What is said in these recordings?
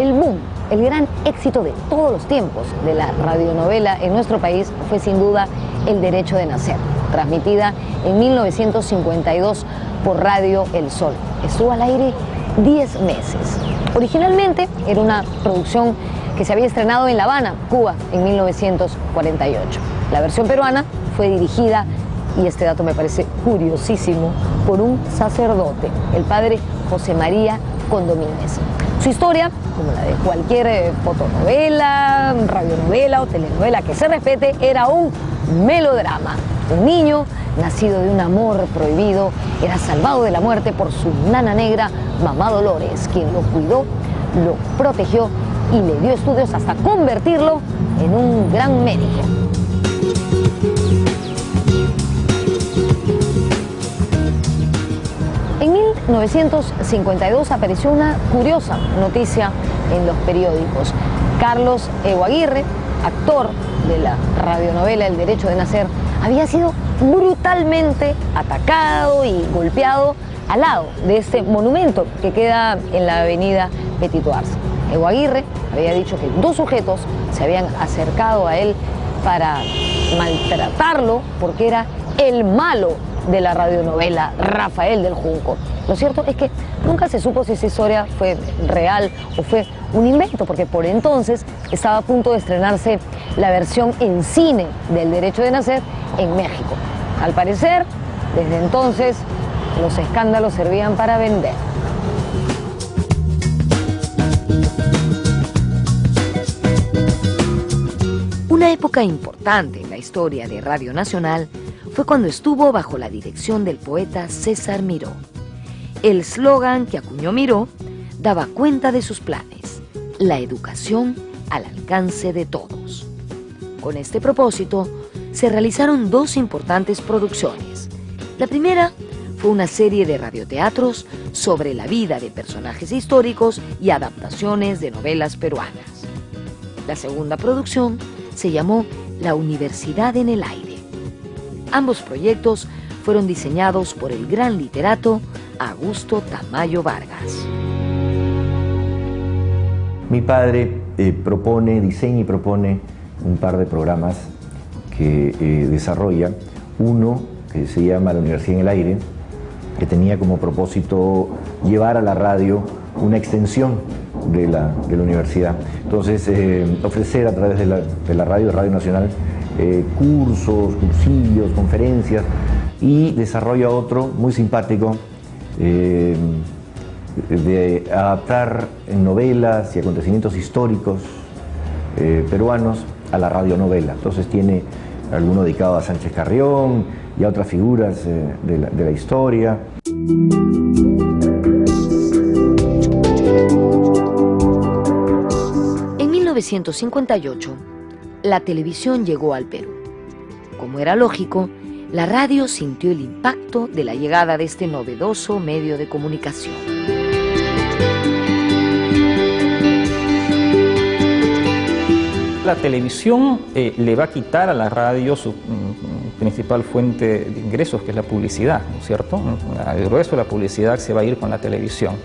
El boom, el gran éxito de todos los tiempos de la radionovela en nuestro país fue sin duda El Derecho de Nacer, transmitida en 1952 por Radio El Sol. Estuvo al aire 10 meses. Originalmente era una producción que se había estrenado en La Habana, Cuba, en 1948. La versión peruana fue dirigida, y este dato me parece curiosísimo, por un sacerdote, el padre José María Condomínez. Su historia, como la de cualquier fotonovela, radionovela o telenovela que se respete, era un melodrama. Un niño, nacido de un amor prohibido, era salvado de la muerte por su nana negra, Mamá Dolores, quien lo cuidó, lo protegió y le dio estudios hasta convertirlo en un gran médico. En 1952 apareció una curiosa noticia en los periódicos. Carlos Evo Aguirre, actor de la radionovela El Derecho de Nacer, había sido brutalmente atacado y golpeado al lado de este monumento que queda en la avenida Petito Arce. Evo Aguirre había dicho que 2 sujetos se habían acercado a él para maltratarlo porque era el malo de la radionovela, Rafael del Junco. Lo cierto es que nunca se supo si esa historia fue real o fue un invento, porque por entonces estaba a punto de estrenarse la versión en cine del Derecho de Nacer en México. Al parecer, desde entonces, los escándalos servían para vender. Una época importante en la historia de Radio Nacional fue cuando estuvo bajo la dirección del poeta César Miró. El eslogan que acuñó Miró daba cuenta de sus planes: la educación al alcance de todos. Con este propósito, se realizaron 2 importantes producciones. La primera fue una serie de radioteatros sobre la vida de personajes históricos y adaptaciones de novelas peruanas. La segunda producción se llamó La Universidad en el Aire. Ambos proyectos fueron diseñados por el gran literato Augusto Tamayo Vargas. Mi padre diseña y propone un par de programas que desarrolla. Uno que se llama La Universidad en el Aire, que tenía como propósito llevar a la radio una extensión de la universidad. Entonces, ofrecer a través de la Radio Nacional, cursos, cursillos, conferencias, y desarrolla otro muy simpático de adaptar novelas y acontecimientos históricos peruanos a la radionovela. Entonces tiene alguno dedicado a Sánchez Carrión y a otras figuras de la historia. En 1958, la televisión llegó al Perú. Como era lógico, la radio sintió el impacto de la llegada de este novedoso medio de comunicación. La televisión le va a quitar a la radio su principal fuente de ingresos, que es la publicidad, ¿no es cierto? El grueso de la publicidad se va a ir con la televisión.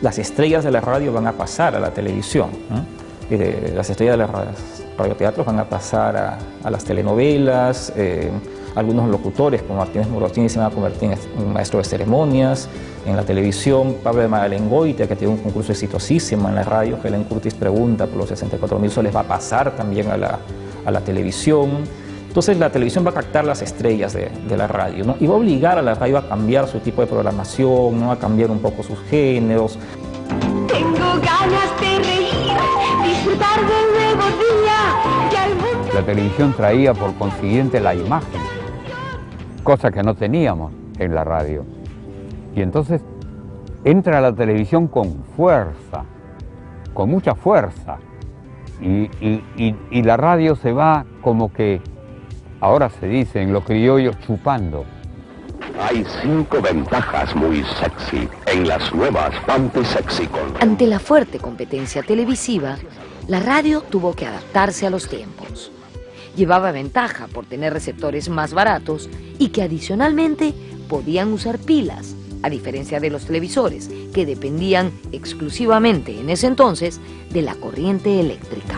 Las estrellas de la radio van a pasar a la televisión, ¿no? Las estrellas de los radioteatros van a pasar a las telenovelas. Algunos locutores como Martínez Morotini se van a convertir en maestro de ceremonias. En la televisión, Pablo de Magalengoitia, que tiene un concurso exitosísimo en la radio, Helen Curtis pregunta por los 64.000 soles, va a pasar también a la televisión. Entonces la televisión va a captar las estrellas de la radio, ¿no? Y va a obligar a la radio a cambiar su tipo de programación, ¿no? A cambiar un poco sus géneros. Tengo ganas de reír, disfrutar de un nuevo día, que al mundo... La televisión traía por consiguiente la imagen, cosa que no teníamos en la radio. Y entonces entra la televisión con fuerza, con mucha fuerza, y la radio se va como que, ahora se dice en los criollos, chupando. Hay 5 ventajas muy sexy en las nuevas Panty Sexy Con. Ante la fuerte competencia televisiva, la radio tuvo que adaptarse a los tiempos. Llevaba ventaja por tener receptores más baratos y que adicionalmente podían usar pilas, a diferencia de los televisores, que dependían exclusivamente en ese entonces de la corriente eléctrica.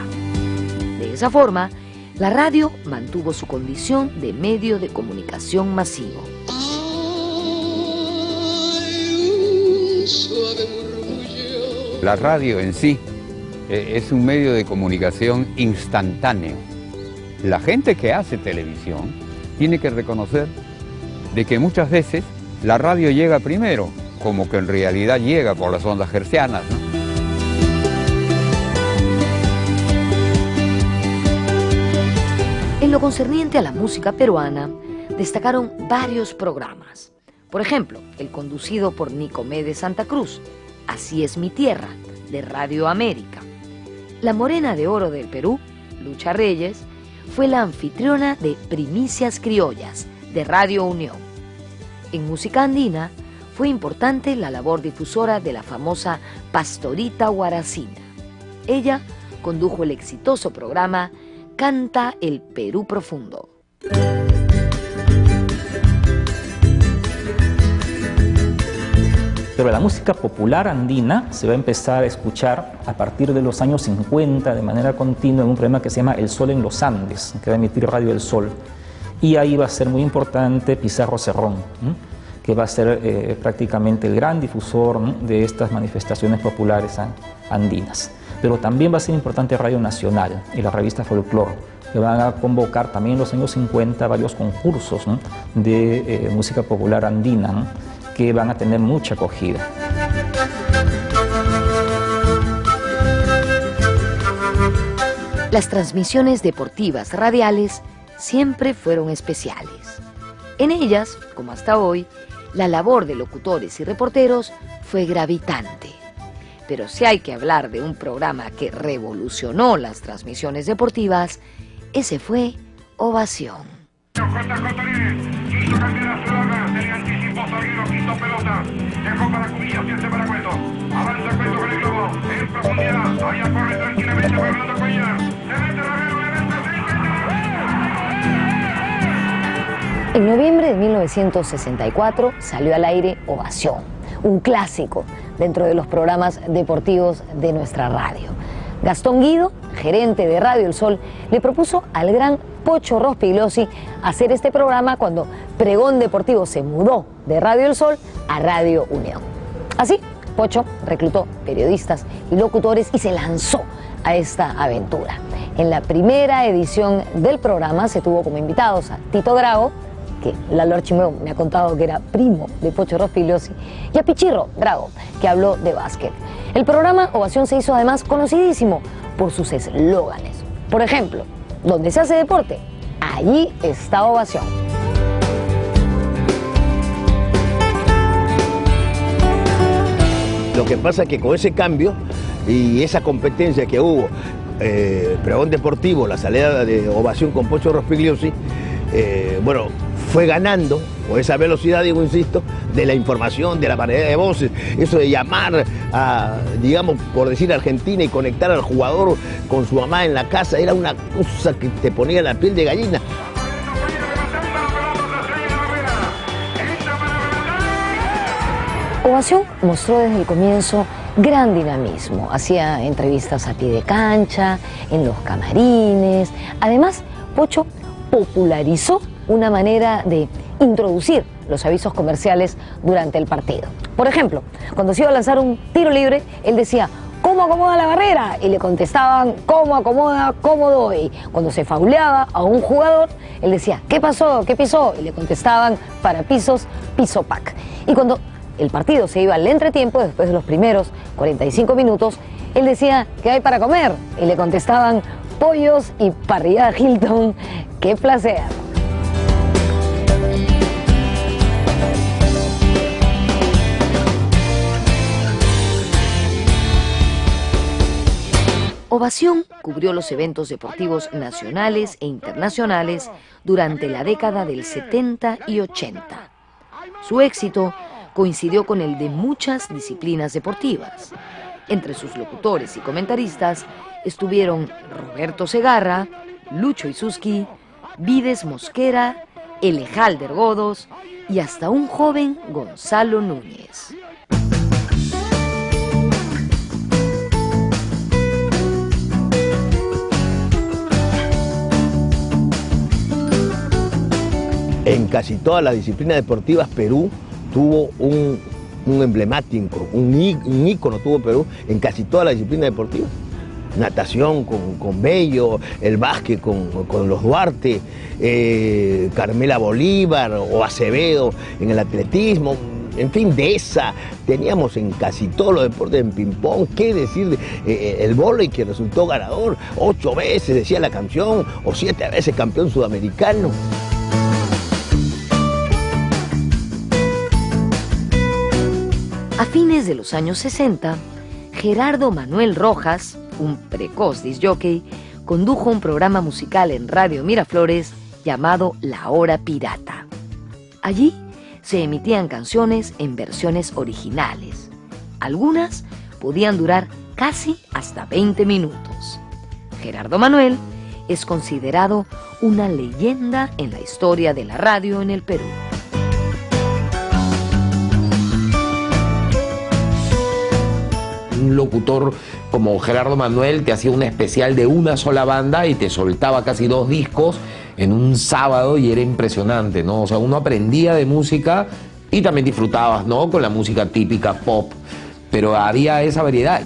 De esa forma, la radio mantuvo su condición de medio de comunicación masivo. La radio en sí es un medio de comunicación instantáneo. La gente que hace televisión tiene que reconocer de que muchas veces la radio llega primero, como que en realidad llega por las ondas hertzianas, ¿no? En lo concerniente a la música peruana, destacaron varios programas. Por ejemplo, el conducido por Nicomé de Santa Cruz, Así es mi tierra, de Radio América. La Morena de Oro del Perú, Lucha Reyes, fue la anfitriona de Primicias Criollas, de Radio Unión. En música andina, fue importante la labor difusora de la famosa Pastorita Guaracina. Ella condujo el exitoso programa Canta el Perú Profundo. Pero la música popular andina se va a empezar a escuchar a partir de los años 50 de manera continua en un programa que se llama El Sol en los Andes, que va a emitir Radio El Sol. Y ahí va a ser muy importante Pizarro Cerrón, que va a ser prácticamente el gran difusor de estas manifestaciones populares andinas. Pero también va a ser importante Radio Nacional y la revista Folklore, que van a convocar también en los años 50 varios concursos de música popular andina, que van a tener mucha acogida. Las transmisiones deportivas radiales siempre fueron especiales. En ellas, como hasta hoy, la labor de locutores y reporteros fue gravitante. Pero si hay que hablar de un programa que revolucionó las transmisiones deportivas, ese fue Ovación. En noviembre de 1964 salió al aire Ovación, un clásico dentro de los programas deportivos de nuestra radio. Gastón Guido, gerente de Radio El Sol, le propuso al gran Pocho Rospigliosi hacer este programa cuando Pregón Deportivo se mudó de Radio El Sol a Radio Unión. Así, Pocho reclutó periodistas y locutores y se lanzó a esta aventura. En la primera edición del programa se tuvo como invitados a Tito Drago, que Lalo Archimeo me ha contado que era primo de Pocho Rospigliosi, y a Pichirro Drago, que habló de básquet. El programa Ovación se hizo además conocidísimo por sus eslóganes. Por ejemplo, donde se hace deporte, allí está Ovación. Lo que pasa es que con ese cambio y esa competencia que hubo, Pregón Deportivo, la salida de Ovación con Pocho Rospigliosi, bueno, fue ganando, con esa velocidad, digo, insisto, de la información, de la variedad de voces, eso de llamar a, digamos, por decir Argentina y conectar al jugador con su mamá en la casa, era una cosa que te ponía la piel de gallina. Ovación mostró desde el comienzo gran dinamismo, hacía entrevistas a pie de cancha, en los camarines. Además, Pocho popularizó una manera de introducir los avisos comerciales durante el partido. Por ejemplo, cuando se iba a lanzar un tiro libre, él decía: ¿cómo acomoda la barrera? Y le contestaban: ¿cómo acomoda? ¿Cómo doy? Cuando se fauleaba a un jugador, él decía: ¿qué pasó? ¿Qué pisó? Y le contestaban: para pisos, piso pack. Y cuando el partido se iba al entretiempo, después de los primeros 45 minutos, él decía: ¿qué hay para comer? Y le contestaban: pollos y parrillada Hilton, ¡qué placer! Ovación cubrió los eventos deportivos nacionales e internacionales durante la década del 70 y 80. Su éxito coincidió con el de muchas disciplinas deportivas. Entre sus locutores y comentaristas estuvieron Roberto Segarra, Lucho Isuski, Vides Mosquera, Elejalder Godos, y hasta un joven Gonzalo Núñez. En casi todas las disciplinas deportivas Perú tuvo un emblemático, un ícono tuvo Perú en casi todas las disciplinas deportivas. Natación con Bello, el básquet con los Duarte, Carmela Bolívar o Acevedo en el atletismo, en fin, de esa teníamos en casi todos los deportes, en ping-pong, qué decir, el vóley que resultó ganador 8 veces, decía la canción, o 7 veces campeón sudamericano. A fines de los años 60, Gerardo Manuel Rojas, un precoz discjockey, condujo un programa musical en Radio Miraflores llamado La Hora Pirata. Allí se emitían canciones en versiones originales. Algunas podían durar casi hasta 20 minutos. Gerardo Manuel es considerado una leyenda en la historia de la radio en el Perú. Un locutor como Gerardo Manuel te hacía un especial de una sola banda y te soltaba casi 2 discos en un sábado y era impresionante, ¿no? O sea, uno aprendía de música y también disfrutabas, ¿no? Con la música típica pop, pero había esa variedad.